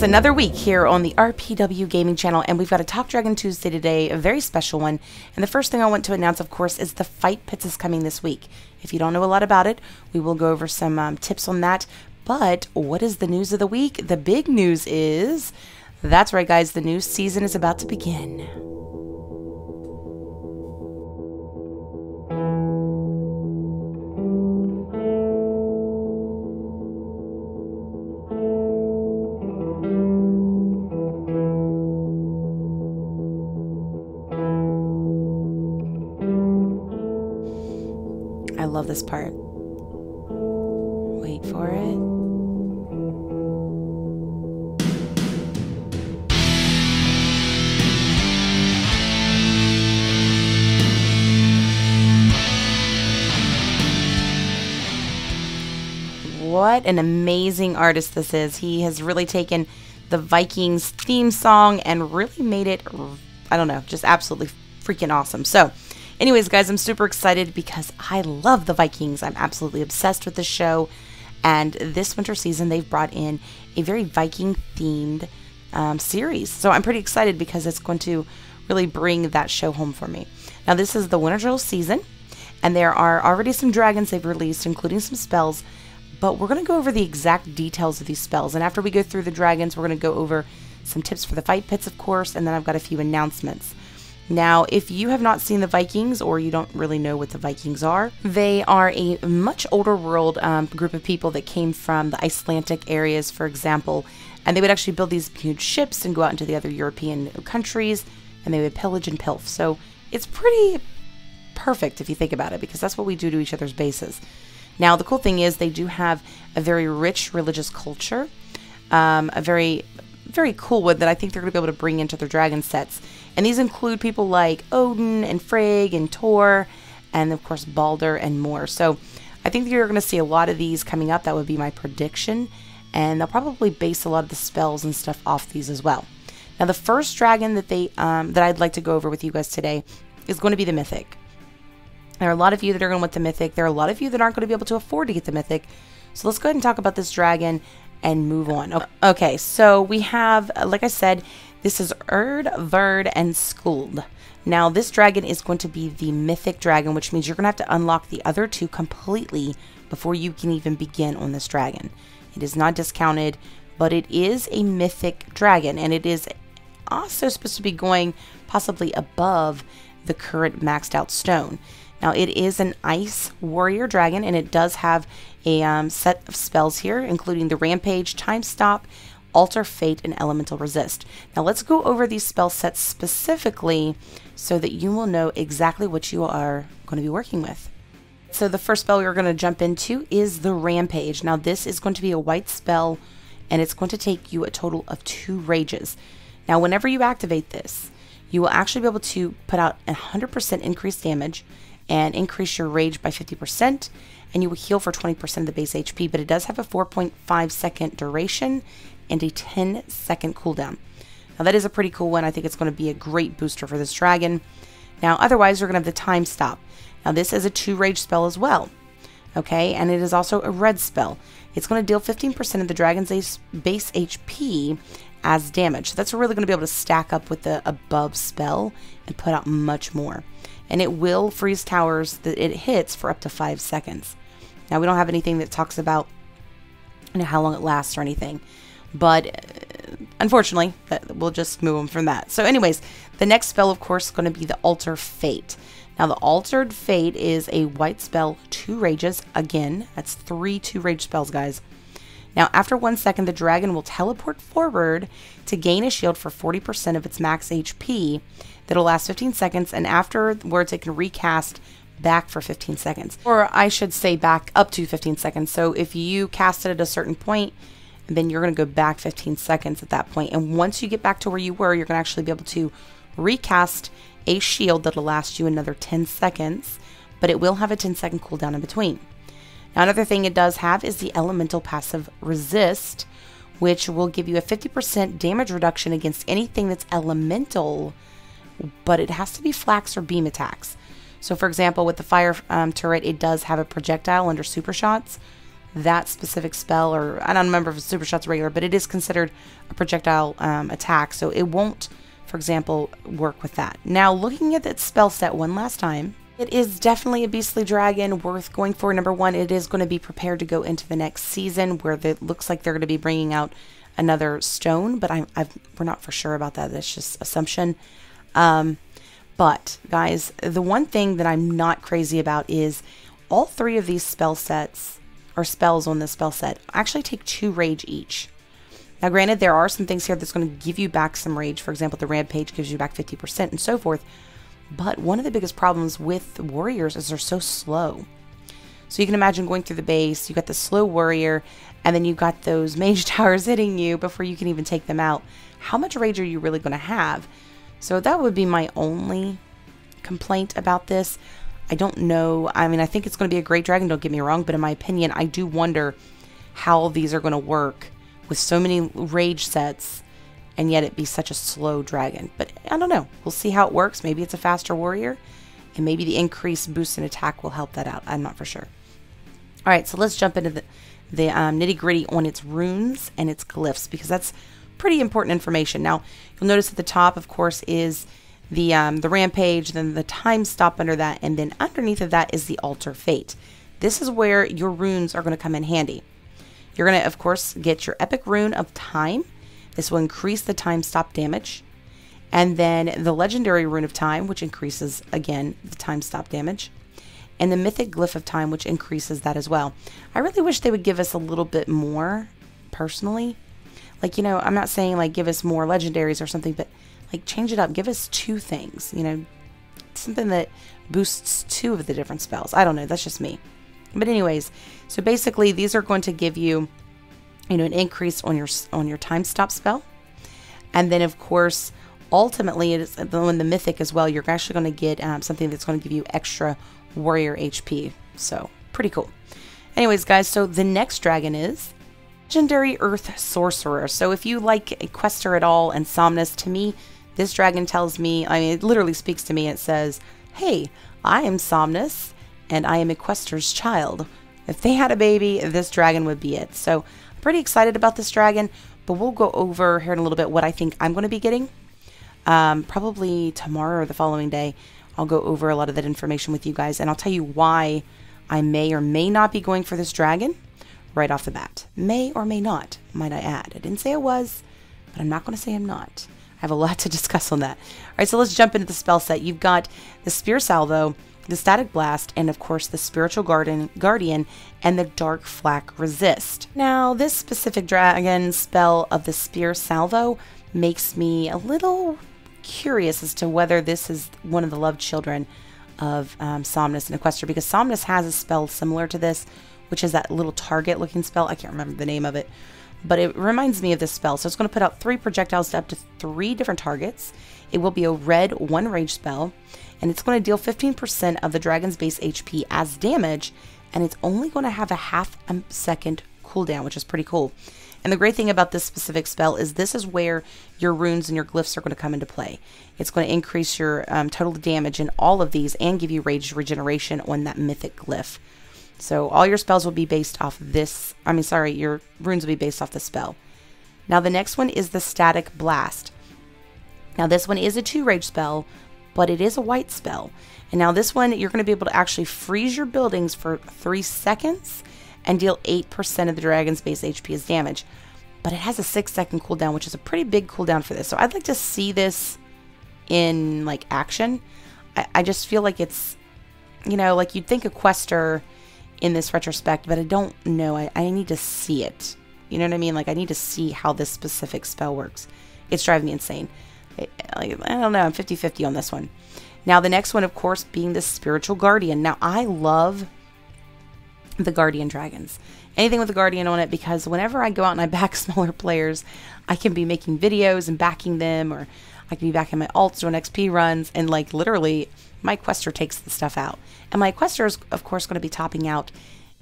It's another week here on the RPW Gaming channel, and we've got a Talk Dragon Tuesday today, a very special one. And the first thing I want to announce, of course, is the Fight Pits is coming this week. If you don't know a lot about it, we will go over some tips on that. But what is the news of the week? The big news is, that's right guys, the new season is about to begin. I love this part. Wait for it. What an amazing artist this is. He has really taken the Vikings theme song and really made it, I don't know, just absolutely freaking awesome. So anyways, guys, I'm super excited because I love the Vikings. I'm absolutely obsessed with the show. And this winter season, they've brought in a very Viking-themed series. So I'm pretty excited because it's going to really bring that show home for me. Now, this is the Winterjol season, and there are already some dragons they've released, including some spells. But we're going to go over the exact details of these spells. And after we go through the dragons, we're going to go over some tips for the fight pits, of course, and then I've got a few announcements. Now, if you have not seen the Vikings, or you don't really know what the Vikings are, they are a much older world group of people that came from the Icelandic areas, for example, and they would actually build these huge ships and go out into the other European countries, and they would pillage and pilf. So it's pretty perfect if you think about it, because that's what we do to each other's bases. Now, the cool thing is they do have a very rich religious culture, a very cool one that I think they're going to be able to bring into their dragon sets. And these include people like Odin and Frigg and Thor and, of course, Balder and more. So I think that you're going to see a lot of these coming up. That would be my prediction. And they'll probably base a lot of the spells and stuff off these as well. Now, the first dragon that I'd like to go over with you guys today is going to be the Mythic. There are a lot of you that are going to want the Mythic. There are a lot of you that aren't going to be able to afford to get the Mythic. So let's go ahead and talk about this dragon and move on. Okay, so we have, like I said, this is Verd, and Skuld. Now, this dragon is going to be the Mythic Dragon, which means you're going to have to unlock the other two completely before you can even begin on this dragon. It is not discounted, but it is a Mythic Dragon, and it is also supposed to be going possibly above the current maxed out stone. Now, it is an Ice Warrior Dragon, and it does have a set of spells here, including the Rampage, Time Stop, Alter Fate, and Elemental Resist. Now, let's go over these spell sets specifically so that you will know exactly what you are going to be working with. So the first spell we're going to jump into is the Rampage. Now, this is going to be a white spell, and it's going to take you a total of 2 rages. Now, whenever you activate this, you will actually be able to put out 100% increased damage and increase your rage by 50%, and you will heal for 20% of the base HP, but it does have a 4.5 second duration and a 10-second cooldown. Now, that is a pretty cool one. I think it's going to be a great booster for this dragon. Now, otherwise, we're going to have the Time Stop. Now, this is a 2 rage spell as well, okay, and it is also a red spell. It's going to deal 15% of the dragon's base HP as damage. So that's really going to be able to stack up with the above spell and put out much more. And it will freeze towers that it hits for up to 5 seconds. Now, we don't have anything that talks about how long it lasts or anything. But unfortunately, we'll just move on from that. So anyways, the next spell, of course, is going to be the Alter Fate. Now, the Altered Fate is a white spell, 2 rages. Again, that's 3 2-rage spells, guys. Now, after 1 second, the dragon will teleport forward to gain a shield for 40% of its max HP. That'll last 15 seconds, and afterwards it can recast back for 15 seconds. Or I should say back up to 15 seconds. So if you cast it at a certain point, then you're going to go back 15 seconds at that point. And once you get back to where you were, you're going to actually be able to recast a shield that'll last you another 10 seconds, but it will have a 10-second cooldown in between. Now, another thing it does have is the Elemental Passive Resist, which will give you a 50% damage reduction against anything that's elemental, but it has to be flax or beam attacks. So, for example, with the fire turret, it does have a projectile under super shots. that specific spell, or I don't remember if it's super shots regular, but it is considered a projectile attack, so it won't, for example, work with that. Now, looking at that spell set one last time, it is definitely a beastly dragon worth going for. Number one, it is going to be prepared to go into the next season, where it looks like they're going to be bringing out another stone, but we're not for sure about that. That's just assumption. But guys, the one thing that I'm not crazy about is all three of these spell sets, or spells on this spell set, actually take 2 rage each. Now granted, there are some things here that's going to give you back some rage. For example, the rampage gives you back 50% and so forth. But one of the biggest problems with warriors is they're so slow. So you can imagine going through the base, you got the slow warrior, and then you got those mage towers hitting you before you can even take them out. How much rage are you really going to have? So that would be my only complaint about this. I don't know. I mean, I think it's going to be a great dragon, don't get me wrong, but in my opinion, I do wonder how these are going to work with so many rage sets and yet it be such a slow dragon. But I don't know. We'll see how it works. Maybe it's a faster warrior, and maybe the increased boost in attack will help that out. I'm not for sure. All right, so let's jump into the nitty-gritty on its runes and its glyphs, because that's pretty important information. Now, you'll notice at the top, of course, is the rampage, then the time stop under that, and then underneath of that is the altar fate. This is where your runes are going to come in handy. You're going to, of course, get your epic rune of time. This will increase the time stop damage. And then the legendary rune of time, which increases, again, the time stop damage. And the mythic glyph of time, which increases that as well. I really wish they would give us a little bit more, personally. Like, you know, I'm not saying, like, give us more legendaries or something, but, like, change it up. Give us 2 things, you know, something that boosts 2 of the different spells. I don't know. That's just me. But anyways, so basically these are going to give you, you know, an increase on your time stop spell. And then, of course, ultimately, it is in the mythic as well. You're actually going to get something that's going to give you extra warrior HP. So pretty cool. Anyways, guys, so the next dragon is Legendary Earth Sorcerer. So if you like Equester at all and Somnus, to me, this dragon tells me, I mean, it literally speaks to me. It says, hey, I am Somnus, and I am Equester's child. If they had a baby, this dragon would be it. So I'm pretty excited about this dragon, but we'll go over here in a little bit what I think I'm going to be getting. Probably tomorrow or the following day, I'll go over a lot of that information with you guys, and I'll tell you why I may or may not be going for this dragon right off the bat. May or may not, might I add. I didn't say I was, but I'm not going to say I'm not. I have a lot to discuss on that. All right, so let's jump into the spell set. You've got the Spear Salvo, the Static Blast, and of course the Spiritual Guardian, and the Dark Flak Resist. Now, this specific dragon spell of the Spear Salvo makes me a little curious as to whether this is one of the love children of Somnus and Equester, because Somnus has a spell similar to this, which is that little target looking spell. I can't remember the name of it, but it reminds me of this spell. So it's going to put out 3 projectiles to up to 3 different targets. It will be a red 1 rage spell, and it's going to deal 15% of the dragon's base HP as damage, and it's only going to have a half-second cooldown, which is pretty cool. And the great thing about this specific spell is this is where your runes and your glyphs are going to come into play. It's going to increase your total damage in all of these and give you rage regeneration on that mythic glyph. So all your spells will be based off this. Your runes will be based off the spell. Now the next one is the Static Blast. Now this one is a 2 rage spell, but it is a white spell. And now this one, you're going to be able to actually freeze your buildings for 3 seconds and deal 8% of the dragon's base HP as damage. But it has a 6-second cooldown, which is a pretty big cooldown for this. So I'd like to see this in, like, action. I just feel like it's, you know, like you'd think Equester in this retrospect, but I don't know. I need to see it. You know what I mean? Like, I need to see how this specific spell works. It's driving me insane. I don't know. I'm 50-50 on this one. Now, the next one, of course, being the Spiritual Guardian. Now, I love the Guardian dragons. Anything with a Guardian on it, because whenever I go out and I back smaller players, I can be making videos and backing them, or I can be backing my alts doing XP runs, and like literally my Equester takes the stuff out. And my Equester is of course going to be topping out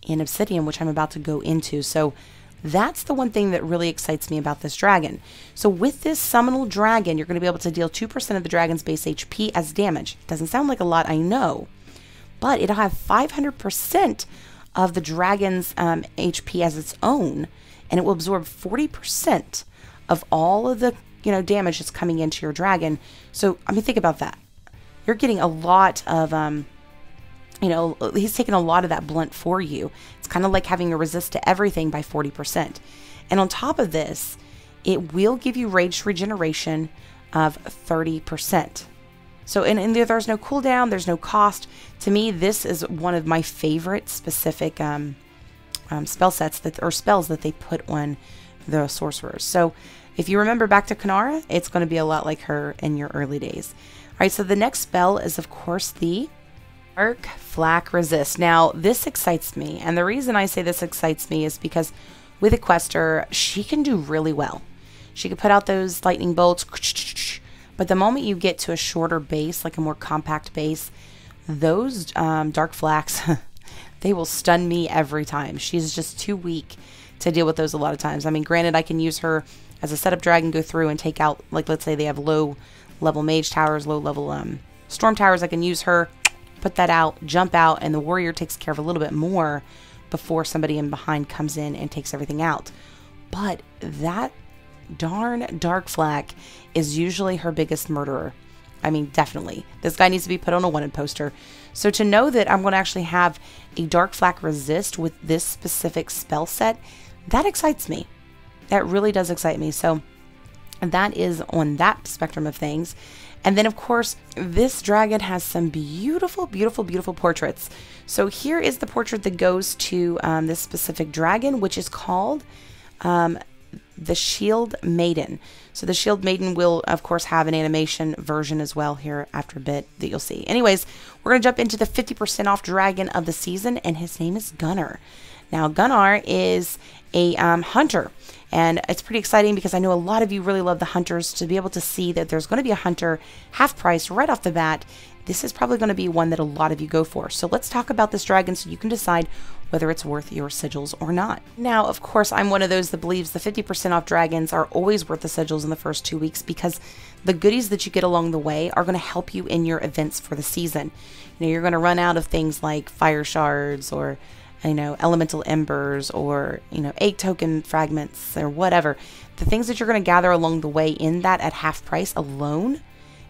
in Obsidian, which I'm about to go into. So that's the one thing that really excites me about this dragon. So with this Summonal Dragon, you're going to be able to deal 2% of the dragon's base HP as damage. Doesn't sound like a lot, I know, but it'll have 500% of the dragon's HP as its own, and it will absorb 40% of all of the damage that's coming into your dragon. So I mean, think about that. You're getting a lot of he's taking a lot of that blunt for you. It's kind of like having a resist to everything by 40%. And on top of this, it will give you rage regeneration of 30%. So and there's no cooldown, there's no cost. To me, this is one of my favorite specific spell sets spells that they put on the sorcerers. So if you remember back to Kanara, it's going to be a lot like her in your early days. All right, so the next spell is, of course, the Dark Flak Resist. Now, this excites me, and the reason I say this excites me is because with a quester, she can do really well. She can put out those lightning bolts, but the moment you get to a shorter base, like a more compact base, those Dark Flaks, they will stun me every time. She's just too weak to deal with those a lot of times. I mean, granted, I can use her as a setup dragon, go through and take out, like, let's say they have low level mage towers, low level storm towers. I can use her, put that out, jump out, and the warrior takes care of a little bit more before somebody in behind comes in and takes everything out. But that darn Dark Flak is usually her biggest murderer. I mean, definitely. This guy needs to be put on a wanted poster. So to know that I'm going to actually have a Dark Flak resist with this specific spell set, that excites me. That really does excite me. So that is on that spectrum of things. And then, of course, this dragon has some beautiful, beautiful, beautiful portraits. So here is the portrait that goes to this specific dragon, which is called the Shield Maiden. So the Shield Maiden will, of course, have an animation version as well here after a bit that you'll see. Anyways, we're going to jump into the 50% off dragon of the season, and his name is Gunnar. Now, Gunnar is a hunter, and it's pretty exciting because I know a lot of you really love the hunters. To be able to see that there's going to be a hunter half price right off the bat, this is probably going to be one that a lot of you go for. So let's talk about this dragon so you can decide whether it's worth your sigils or not. Now, of course, I'm one of those that believes the 50% off dragons are always worth the sigils in the first 2 weeks because the goodies that you get along the way are going to help you in your events for the season. You know, you're going to run out of things like fire shards or elemental embers or, egg token fragments or whatever. The things that you're going to gather along the way in that at half price alone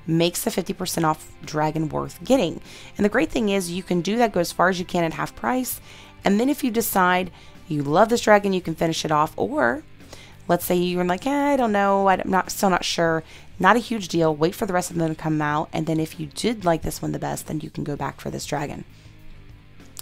makes the 50% off dragon worth getting. And the great thing is you can do that, go as far as you can at half price. And then if you decide you love this dragon, you can finish it off. Or let's say you're like, I don't know, still not sure. Not a huge deal. Wait for the rest of them to come out. And then if you did like this one the best, then you can go back for this dragon.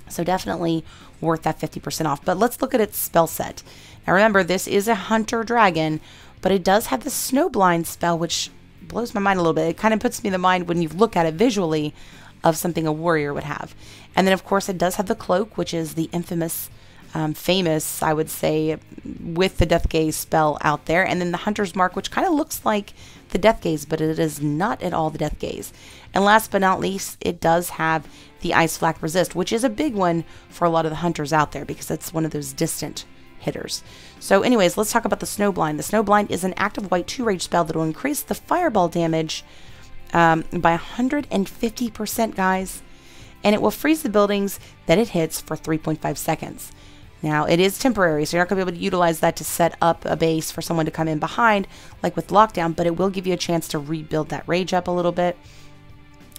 So definitely worth that 50% off. But let's look at its spell set. Now remember, this is a hunter dragon, but it does have the snowblind spell, which blows my mind a little bit. It kind of puts me in the mind when you look at it visually of something a warrior would have. And then of course it does have the cloak, which is the infamous, famous, I would say, with the Death Gaze spell out there. And then the Hunter's Mark, which kind of looks like the Death Gaze, but it is not at all the Death Gaze. And last but not least, it does have the Ice Flak Resist, which is a big one for a lot of the hunters out there because it's one of those distant hitters. So anyways, let's talk about the Snowblind. The Snowblind is an active white 2-rage spell that will increase the fireball damage by 150%, guys. And it will freeze the buildings that it hits for 3.5 seconds. Now, it is temporary, so you're not going to be able to utilize that to set up a base for someone to come in behind, like with Lockdown, but it will give you a chance to rebuild that rage up a little bit.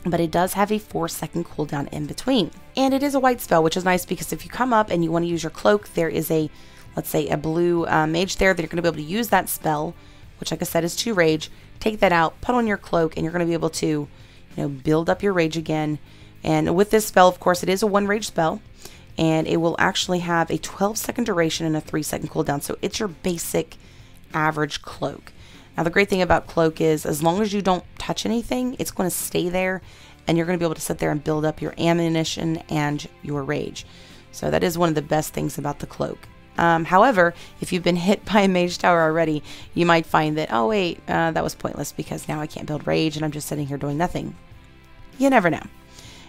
But it does have a 4-second cooldown in between. And it is a white spell, which is nice because if you come up and you want to use your cloak, there is a, let's say, a blue mage there that you're going to be able to use that spell, which, like I said, is 2 rage. Take that out, put on your cloak, and you're going to be able to, build up your rage again. And with this spell, of course, it is a 1 rage spell. And it will actually have a 12-second duration and a 3-second cooldown. So it's your basic average cloak. Now, the great thing about cloak is as long as you don't touch anything, it's going to stay there. And you're going to be able to sit there and build up your ammunition and your rage. So that is one of the best things about the cloak. However, if you've been hit by a mage tower already, you might find that, oh wait, that was pointless because now I can't build rage and I'm just sitting here doing nothing. You never know.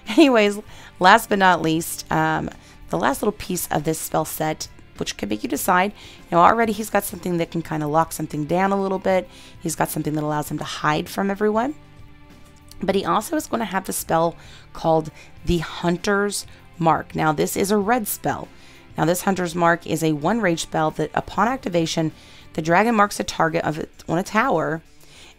Anyways, last but not least, the last little piece of this spell set, which could make you decide, already he's got something that can kind of lock something down a little bit. He's got something that allows him to hide from everyone. But he also is going to have the spell called the Hunter's Mark. Now, this is a red spell. Now this Hunter's Mark is a 1 rage spell that upon activation, the dragon marks a target of it on a tower,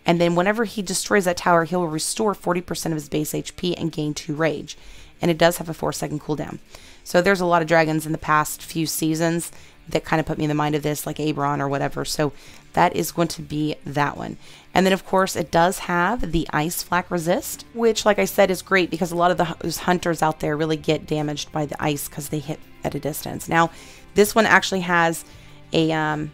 and then whenever he destroys that tower, he will restore 40% of his base HP and gain 2 rage. And it does have a 4-second cooldown. So there's a lot of dragons in the past few seasons that kind of put me in the mind of this, like Abron or whatever. So that is going to be that one. And then, of course, it does have the ice flak resist, which, like I said, is great because a lot of those hunters out there really get damaged by the ice because they hit at a distance. Now, this one actually has a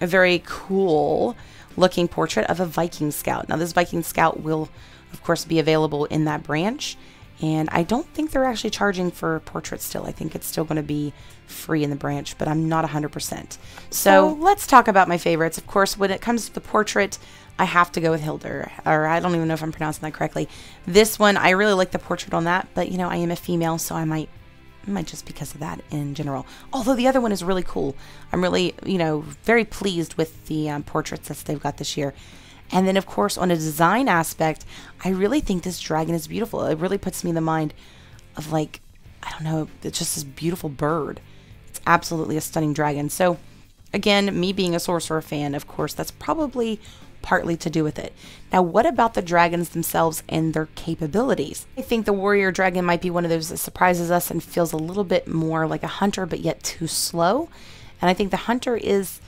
very cool looking portrait of a Viking scout. Now, this Viking scout will, of course, be available in that branch. And I don't think they're actually charging for portraits still. I think it's still going to be free in the branch, but I'm not 100%. So let's talk about my favorites. Of course, when it comes to the portrait, I have to go with Hildr, or I don't even know if I'm pronouncing that correctly. This one, I really like the portrait on that, but you know, I am a female, so I might just because of that in general. Although the other one is really cool. I'm really, you know, very pleased with the portraits that they've got this year. And then, of course, on a design aspect, I really think this dragon is beautiful. It really puts me in the mind of, like, I don't know, it's just this beautiful bird. It's absolutely a stunning dragon. So, again, me being a sorcerer fan, of course, that's probably partly to do with it. Now, what about the dragons themselves and their capabilities? I think the warrior dragon might be one of those that surprises us and feels a little bit more like a hunter, but yet too slow. And I think the hunter is...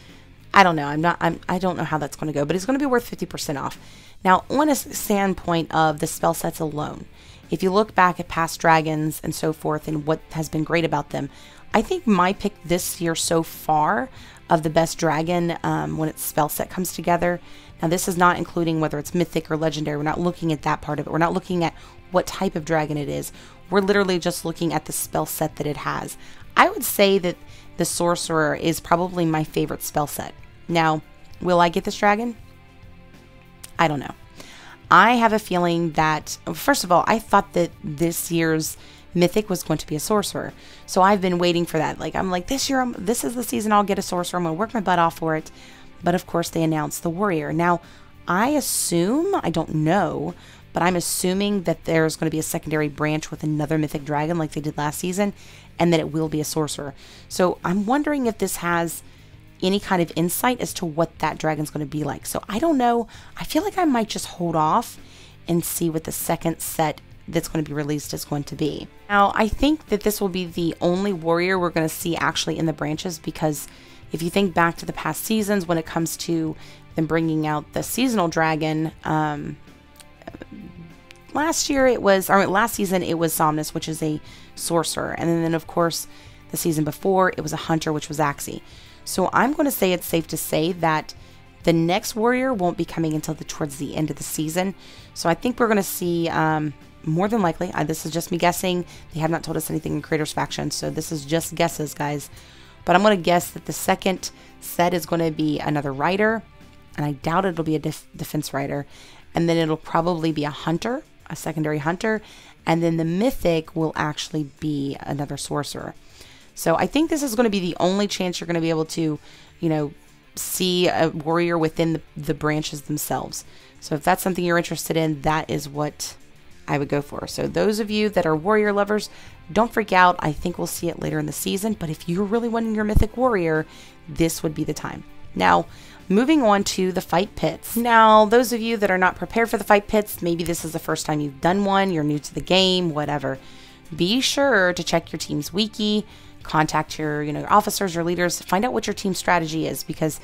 I don't know. I don't know how that's going to go, but it's going to be worth 50% off. Now, on a standpoint of the spell sets alone, if you look back at past dragons and so forth and what has been great about them, I think my pick this year so far of the best dragon when its spell set comes together. Now, this is not including whether it's mythic or legendary. We're not looking at that part of it. We're not looking at what type of dragon it is. We're literally just looking at the spell set that it has. I would say that the sorcerer is probably my favorite spell set. Now, will I get this dragon? I don't know. I have a feeling that, first of all, I thought that this year's mythic was going to be a sorcerer. So I've been waiting for that. Like, I'm like, this year, this is the season I'll get a sorcerer. I'm going to work my butt off for it. But of course, they announced the warrior. Now, I assume, I don't know, but I'm assuming that there's going to be a secondary branch with another mythic dragon like they did last season, and that it will be a sorcerer. So I'm wondering if this has any kind of insight as to what that dragon's going to be like. So I don't know. I feel like I might just hold off and see what the second set that's going to be released is going to be. Now, I think that this will be the only warrior we're going to see actually in the branches, because if you think back to the past seasons when it comes to them bringing out the seasonal dragon, last season it was Somnus, which is a sorcerer. And then of course, the season before it was a hunter, which was Axie. So I'm going to say it's safe to say that the next warrior won't be coming until towards the end of the season. So I think we're going to see, more than likely, this is just me guessing. They have not told us anything in Creators Faction, so this is just guesses, guys. But I'm going to guess that the second set is going to be another rider, and I doubt it'll be a defense rider. And then it'll probably be a hunter, a secondary hunter, and then the mythic will actually be another sorcerer. So I think this is going to be the only chance you're going to be able to, you know, see a warrior within the branches themselves. So if that's something you're interested in, that is what I would go for. So those of you that are warrior lovers, don't freak out. I think we'll see it later in the season. But if you're really wanting your mythic warrior, this would be the time. Now, moving on to the fight pits. Now, those of you that are not prepared for the fight pits, maybe this is the first time you've done one, you're new to the game, whatever. Be sure to check your team's wiki, contact your, your officers, your leaders, find out what your team strategy is, because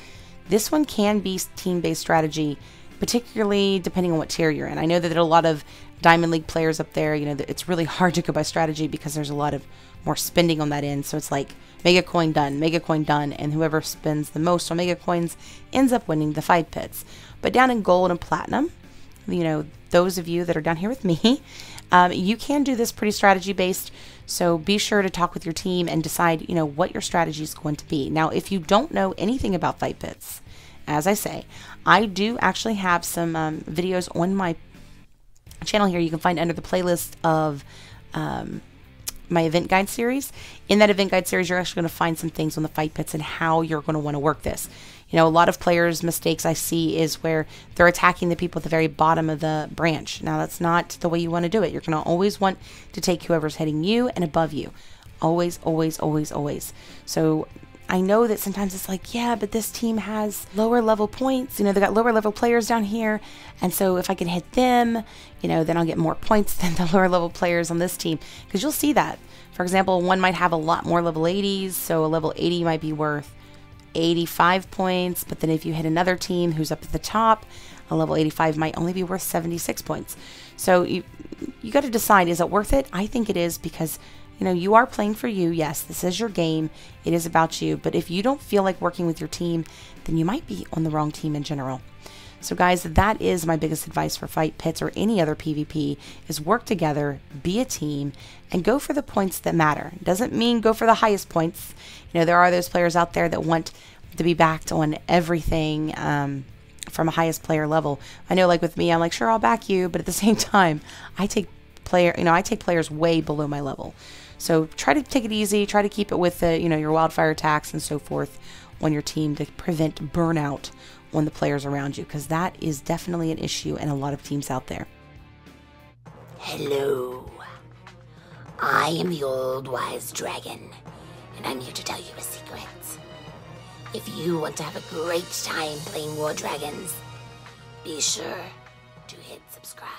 this one can be team-based strategy, particularly depending on what tier you're in. I know that there are a lot of Diamond League players up there, it's really hard to go by strategy because there's a lot of more spending on that end. So it's like mega coin done, and whoever spends the most on mega coins ends up winning the fight pits. But down in gold and platinum, those of you that are down here with me, you can do this pretty strategy based. So be sure to talk with your team and decide, what your strategy is going to be. Now, if you don't know anything about fight pits, as I say, I do actually have some videos on my channel here. You can find under the playlist of my event guide series. In that event guide series, you're actually going to find some things on the fight pits and how you're going to want to work this. A lot of players' mistakes I see is where they're attacking the people at the very bottom of the branch. Now, that's not the way you want to do it. You're going to always want to take whoever's hitting you and above you. Always, always, always, always. So I know that sometimes it's like, yeah, but this team has lower level points. You know, they got lower level players down here. And so if I can hit them, you know, then I'll get more points than the lower level players on this team. Because you'll see that. For example, one might have a lot more level 80s. So a level 80 might be worth 85 points. But then if you hit another team who's up at the top, a level 85 might only be worth 76 points. So you got to decide, is it worth it? I think it is, because you know, you are playing for you. Yes, this is your game. It is about you. But if you don't feel like working with your team, then you might be on the wrong team in general. So guys, that is my biggest advice for fight pits or any other PvP, is work together, be a team, and go for the points that matter. It doesn't mean go for the highest points. You know, there are those players out there that want to be backed on everything from a highest player level. I know, like with me, I'm like, sure, I'll back you. But at the same time, I take players way below my level. So try to take it easy, try to keep it with the, you know, your wildfire attacks and so forth on your team to prevent burnout on the players around you, because that is definitely an issue in a lot of teams out there. Hello, I am the old wise dragon, and I'm here to tell you a secret. If you want to have a great time playing War Dragons, be sure to hit subscribe.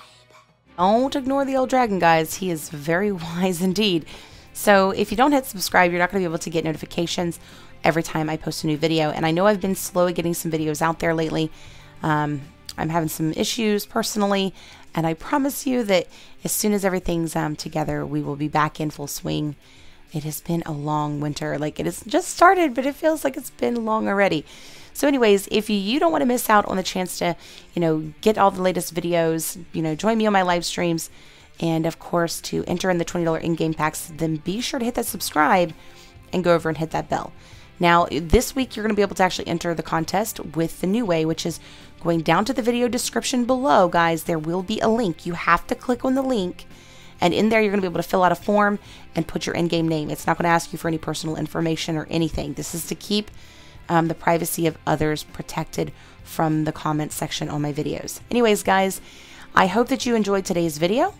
Don't ignore the old dragon, guys. He is very wise indeed. So if you don't hit subscribe, you're not going to be able to get notifications every time I post a new video. And I know I've been slow at getting some videos out there lately. I'm having some issues personally, and I promise you that as soon as everything's together, we will be back in full swing. It has been a long winter. Like, it has just started, but it feels like it's been long already. So anyways, if you don't want to miss out on the chance to, you know, get all the latest videos, you know, join me on my live streams, and of course to enter in the $20 in-game packs, then be sure to hit that subscribe and go over and hit that bell. Now, this week you're going to be able to actually enter the contest with the new way, which is going down to the video description below, guys. There will be a link. You have to click on the link, and in there you're going to be able to fill out a form and put your in-game name. It's not going to ask you for any personal information or anything. This is to keep the privacy of others protected from the comment section on my videos. Anyways, guys, I hope that you enjoyed today's video.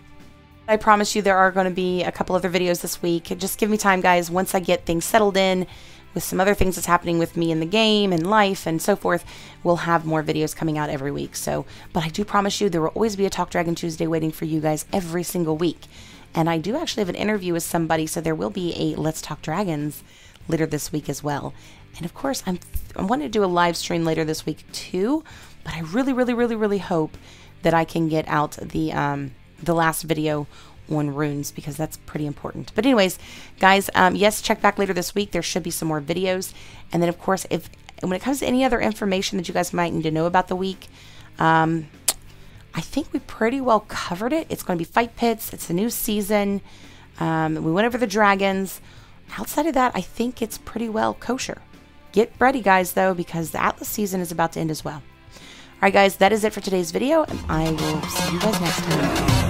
I promise you there are going to be a couple other videos this week. Just give me time, guys. Once I get things settled in with some other things that's happening with me in the game and life and so forth, we'll have more videos coming out every week. So, but I do promise you there will always be a Talk Dragon Tuesday waiting for you guys every single week. And I do actually have an interview with somebody, so there will be a Let's Talk Dragons later this week as well. And of course, I'm wanting to do a live stream later this week too, but I really hope that I can get out the last video on runes, because that's pretty important. But anyways, guys, yes, check back later this week. There should be some more videos. And then of course, when it comes to any other information that you guys might need to know about the week, I think we pretty well covered it. It's going to be fight pits. It's a new season. We went over the dragons. Outside of that, I think it's pretty well kosher. Get ready, guys, though, because the Atlas season is about to end as well. All right, guys, that is it for today's video, and I will see you guys next time.